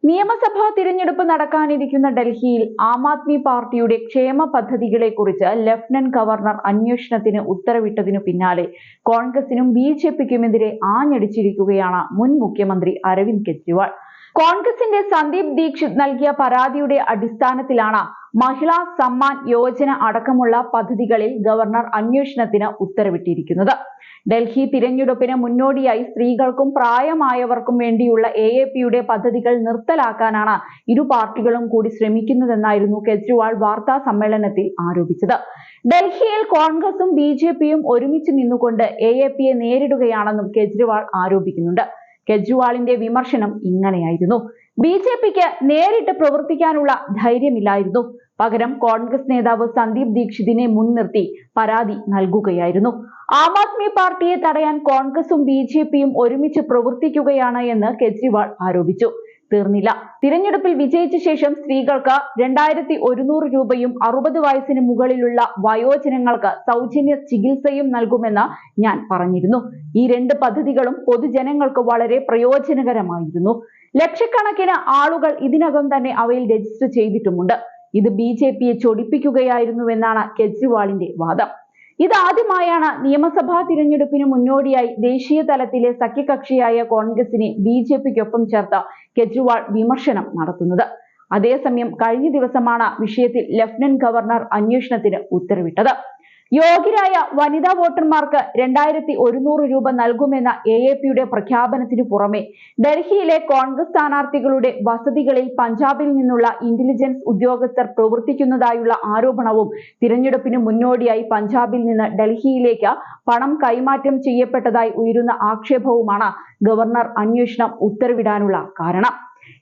നിയമസഭാ തിരഞ്ഞെടുപ്പ് നടക്കാനിരിക്കുന്ന ഡൽഹിയിൽ ആം ആദ്മി പാർട്ടിയുടെ ക്ഷേമ പദ്ധതികളെക്കുറിച്ച് ലഫ്റ്റനന്റ് ഗവർണർ അന്വേഷണത്തിന് ഉത്തരവിട്ടതിനു പിന്നാലെ കോൺഗ്രസിനും ബിജെപിക്കുമെതിരെ ആഞ്ഞടിച്ചിരിക്കുകയാണ് മുൻ മുഖ്യമന്ത്രി അരവിന്ദ് കെജ്രിവാൾ. കോൺഗ്രസിന്റെ സന്ദീപ് ദീക്ഷിത് നൽകിയ പരാതിയുടെ അടിസ്ഥാനത്തിലാണ് മഹിളാ സമ്മാൻ യോജന അടക്കമുള്ള പദ്ധതികളിൽ ഗവർണർ അന്വേഷണത്തിന് ഉത്തരവിട്ടിരിക്കുന്നത്. ഡൽഹി തിരഞ്ഞെടുപ്പിന് മുന്നോടിയായി സ്ത്രീകൾക്കും പ്രായമായവർക്കും വേണ്ടിയുള്ള AAPയുടെ പദ്ധതികൾ നിർത്തലാക്കാനാണ് ഇരു പാർട്ടികളും കൂടി ശ്രമിക്കുന്നതെന്നായിരുന്നു കെജ്രിവാൾ വാർത്താ സമ്മേളനത്തിൽ ആരോപിച്ചത്. ഡൽഹിയിൽ കോൺഗ്രസും BJPയും ഒരുമിച്ച് നിന്നുകൊണ്ട് AAPയെ നേരിടുകയാണെന്നും കെജ്രിവാൾ ആരോപിക്കുന്നുണ്ട്. കെജ്രിവാളിന്റെ വിമർശനം ഇങ്ങനെയായിരുന്നു: BJPക്ക് നേരിട്ട് പ്രവർത്തിക്കാനുള്ള ധൈര്യമില്ലായിരുന്നു. പകരം കോൺഗ്രസ് നേതാവ് സന്ദീപ് ദീക്ഷിതിനെ മുൻനിർത്തി പരാതി നൽകുകയായിരുന്നു. ആം ആദ്മി പാർട്ടിയെ തടയാൻ കോൺഗ്രസും BJPയും ഒരുമിച്ച് പ്രവർത്തിക്കുകയാണ് എന്ന് കെജ്രിവാൾ ആരോപിച്ചു. തീർന്നില്ല. തിരഞ്ഞെടുപ്പിൽ വിജയിച്ച ശേഷം സ്ത്രീകൾക്ക് 2100 രൂപയും 60 വയസ്സിന് മുകളിലുള്ള വയോജനങ്ങൾക്ക് സൗജന്യ ചികിത്സയും നൽകുമെന്ന് ഞാൻ പറഞ്ഞിരുന്നു. ഈ രണ്ട് പദ്ധതികളും പൊതുജനങ്ങൾക്ക് വളരെ പ്രയോജനകരമായിരുന്നു. ലക്ഷക്കണക്കിന് ആളുകൾ ഇതിനകം തന്നെ അവയിൽ രജിസ്റ്റർ ചെയ്തിട്ടുമുണ്ട്. ഇത് BJPയെ ചൊടിപ്പിക്കുകയായിരുന്നുവെന്നാണ് കെജ്രിവാളിന്റെ വാദം. ഇതാദ്യമായാണ് നിയമസഭാ തിരഞ്ഞെടുപ്പിന് മുന്നോടിയായി ദേശീയ തലത്തിലെ സഖ്യകക്ഷിയായ കോൺഗ്രസിനെ BJPക്കൊപ്പം ചേർത്ത് കെജ്രിവാൾ വിമർശനം നടത്തുന്നത്. അതേസമയം കഴിഞ്ഞ ദിവസമാണ് വിഷയത്തിൽ ലഫ്റ്റനന്റ് ഗവർണർ അന്വേഷണത്തിന് ഉത്തരവിട്ടത്. യോഗ്യരായ വനിതാ വോട്ടർമാർക്ക് 2100 രൂപ നൽകുമെന്ന AAPയുടെ പ്രഖ്യാപനത്തിനു പുറമെ ഡൽഹിയിലെ കോൺഗ്രസ് സ്ഥാനാർത്ഥികളുടെ വസതികളിൽ പഞ്ചാബിൽ നിന്നുള്ള ഇന്റലിജൻസ് ഉദ്യോഗസ്ഥർ പ്രവർത്തിക്കുന്നതായുള്ള ആരോപണവും തിരഞ്ഞെടുപ്പിന് മുന്നോടിയായി പഞ്ചാബിൽ നിന്ന് ഡൽഹിയിലേക്ക് പണം കൈമാറ്റം ചെയ്യപ്പെട്ടതായി ഉയരുന്ന ആക്ഷേപവുമാണ് ഗവർണർ അന്വേഷണം ഉത്തരവിടാനുള്ള കാരണം.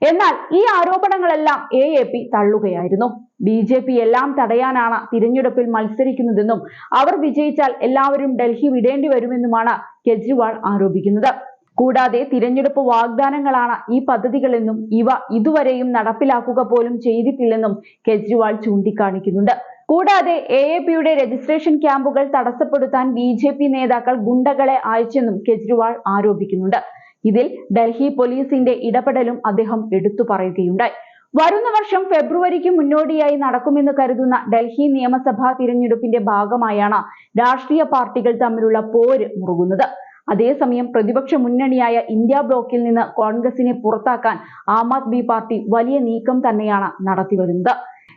എന്നാൽ ഈ ആരോപണങ്ങളെല്ലാം AAP തള്ളുകയായിരുന്നു. BJP എല്ലാം തടയാനാണ് തിരഞ്ഞെടുപ്പിൽ മത്സരിക്കുന്നതെന്നും അവർ വിജയിച്ചാൽ എല്ലാവരും ഡൽഹി വിടേണ്ടി വരുമെന്നുമാണ് കെജ്രിവാൾ ആരോപിക്കുന്നത്. കൂടാതെ തിരഞ്ഞെടുപ്പ് വാഗ്ദാനങ്ങളാണ് ഈ പദ്ധതികളെന്നും ഇവ ഇതുവരെയും നടപ്പിലാക്കുക പോലും ചെയ്തിട്ടില്ലെന്നും കെജ്രിവാൾ ചൂണ്ടിക്കാണിക്കുന്നുണ്ട്. കൂടാതെ AAPയുടെ രജിസ്ട്രേഷൻ ക്യാമ്പുകൾ തടസ്സപ്പെടുത്താൻ BJP നേതാക്കൾ ഗുണ്ടകളെ അയച്ചെന്നും കെജ്രിവാൾ ആരോപിക്കുന്നുണ്ട്. ഇതിൽ ഡൽഹി പോലീസിന്റെ ഇടപെടലും അദ്ദേഹം എടുത്തു പറയുകയുണ്ടായി. വരുന്ന വർഷം ഫെബ്രുവരിക്ക് മുന്നോടിയായി നടക്കുമെന്ന് കരുതുന്ന ഡൽഹി നിയമസഭാ തിരഞ്ഞെടുപ്പിന്റെ ഭാഗമായാണ് രാഷ്ട്രീയ പാർട്ടികൾ തമ്മിലുള്ള പോര് മുറുകുന്നത്. അതേസമയം പ്രതിപക്ഷ മുന്നണിയായ ഇന്ത്യ ബ്ലോക്കിൽ നിന്ന് കോൺഗ്രസിനെ പുറത്താക്കാൻ ആം ആദ്മി പാർട്ടി വലിയ നീക്കം തന്നെയാണ് നടത്തിവരുന്നത്.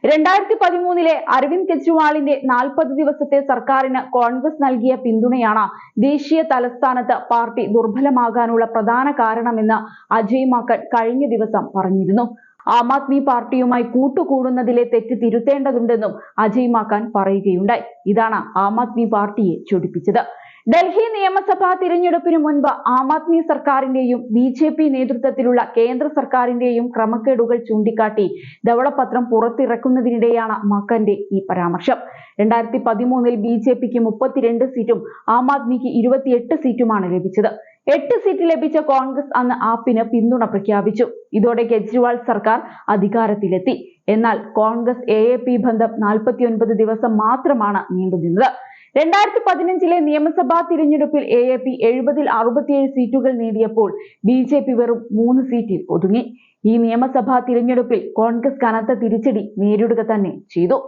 2013 അരവിന്ദ് കെജ്രിവാളിന്റെ 40 ദിവസത്തെ സർക്കാരിന് കോൺഗ്രസ് നൽകിയ പിന്തുണയാണ് ദേശീയ തലസ്ഥാനത്ത് പാർട്ടി ദുർബലമാകാനുള്ള പ്രധാന കാരണമെന്ന് അജയ് മാക്കൻ കഴിഞ്ഞ ദിവസം പറഞ്ഞിരുന്നു. ആം ആദ്മി പാർട്ടിയുമായി കൂട്ടുകൂടുന്നതിലെ തെറ്റ് തിരുത്തേണ്ടതുണ്ടെന്നും അജയ് മാക്കൻ പറയുകയുണ്ടായി. ഇതാണ് ആം ആദ്മി പാർട്ടിയെ ചൊടിപ്പിച്ചത്. ഡൽഹി നിയമസഭാ തിരഞ്ഞെടുപ്പിന് മുൻപ് ആം ആദ്മി സർക്കാരിന്റെയും BJP നേതൃത്വത്തിലുള്ള കേന്ദ്ര സർക്കാരിന്റെയും ക്രമക്കേടുകൾ ചൂണ്ടിക്കാട്ടി ധവളപത്രം പുറത്തിറക്കുന്നതിനിടെയാണ് മാക്കന്റെ ഈ പരാമർശം. 2013 BJPക്ക് 32 സീറ്റും ആം ആദ്മിക്ക് 28 സീറ്റുമാണ് ലഭിച്ചത്. 8 സീറ്റ് ലഭിച്ച കോൺഗ്രസ് അന്ന് ആപ്പിന് പിന്തുണ പ്രഖ്യാപിച്ചു. ഇതോടെ കെജ്രിവാൾ സർക്കാർ അധികാരത്തിലെത്തി. എന്നാൽ കോൺഗ്രസ് AAP ബന്ധം 49 ദിവസം മാത്രമാണ് നീണ്ടുനിന്നത്. 2015 നിയമസഭാ തിരഞ്ഞെടുപ്പിൽ AAP 70-ൽ 67 സീറ്റുകൾ നേടിയപ്പോൾ BJP വെറും 3 സീറ്റിൽ ഒതുങ്ങി. ഈ നിയമസഭാ തിരഞ്ഞെടുപ്പിൽ കോൺഗ്രസ് കനത്ത തിരിച്ചടി നേരിടുക തന്നെ ചെയ്തു.